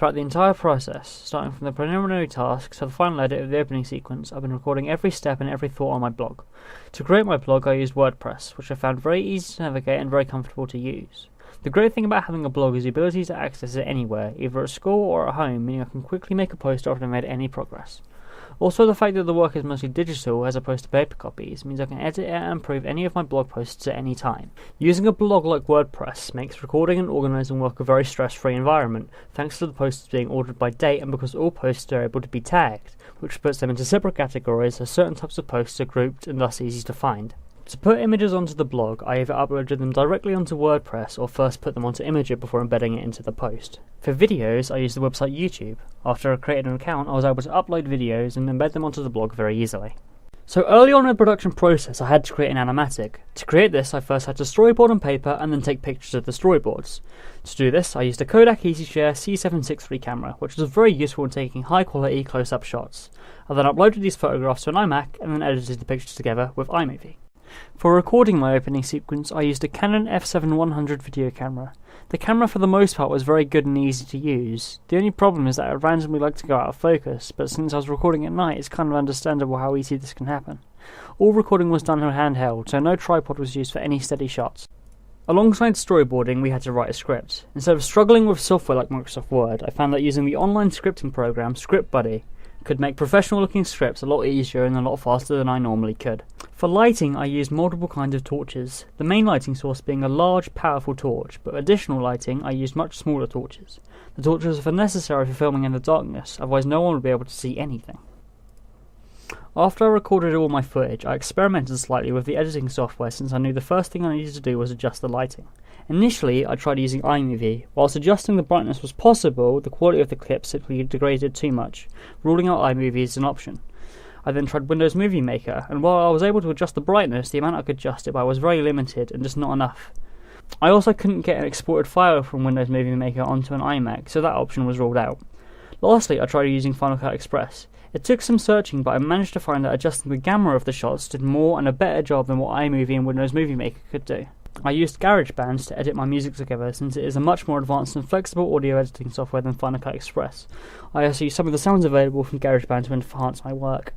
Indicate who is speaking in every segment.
Speaker 1: Throughout the entire process, starting from the preliminary tasks to the final edit of the opening sequence, I've been recording every step and every thought on my blog. To create my blog, I used WordPress, which I found very easy to navigate and very comfortable to use. The great thing about having a blog is the ability to access it anywhere, either at school or at home, meaning I can quickly make a post after I've made any progress. Also, the fact that the work is mostly digital as opposed to paper copies means I can edit it and improve any of my blog posts at any time. Using a blog like WordPress makes recording and organising work a very stress-free environment, thanks to the posts being ordered by date and because all posts are able to be tagged, which puts them into separate categories so certain types of posts are grouped and thus easy to find. To put images onto the blog, I either uploaded them directly onto WordPress or first put them onto Imgur before embedding it into the post. For videos, I used the website YouTube. After I created an account, I was able to upload videos and embed them onto the blog very easily. So early on in the production process, I had to create an animatic. To create this, I first had to storyboard on paper and then take pictures of the storyboards. To do this, I used a Kodak EasyShare C763 camera, which was very useful in taking high-quality close-up shots. I then uploaded these photographs to an iMac and then edited the pictures together with iMovie. For recording my opening sequence, I used a Canon f7-100 video camera. The camera for the most part was very good and easy to use. The only problem is that it randomly liked to go out of focus, but since I was recording at night, it's kind of understandable how easy this can happen. All recording was done on handheld, so no tripod was used for any steady shots. Alongside storyboarding, we had to write a script. Instead of struggling with software like Microsoft Word, I found that using the online scripting program ScriptBuddy could make professional looking scripts a lot easier and a lot faster than I normally could. For lighting, I used multiple kinds of torches, the main lighting source being a large, powerful torch, but additional lighting I used much smaller torches. The torches were necessary for filming in the darkness, otherwise no one would be able to see anything. After I recorded all my footage, I experimented slightly with the editing software since I knew the first thing I needed to do was adjust the lighting. Initially, I tried using iMovie. Whilst adjusting the brightness was possible, the quality of the clip simply degraded too much, ruling out iMovie as an option. I then tried Windows Movie Maker, and while I was able to adjust the brightness, the amount I could adjust it by was very limited and just not enough. I also couldn't get an exported file from Windows Movie Maker onto an iMac, so that option was ruled out. Lastly, I tried using Final Cut Express. It took some searching, but I managed to find that adjusting the gamma of the shots did more and a better job than what iMovie and Windows Movie Maker could do. I used GarageBand to edit my music together since it is a much more advanced and flexible audio editing software than Final Cut Express. I also used some of the sounds available from GarageBand to enhance my work.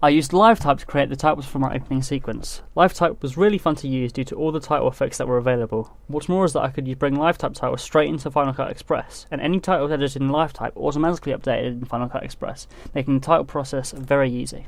Speaker 1: I used LiveType to create the titles for my opening sequence. LiveType was really fun to use due to all the title effects that were available. What's more is that I could bring LiveType titles straight into Final Cut Express, and any titles edited in LiveType automatically updated in Final Cut Express, making the title process very easy.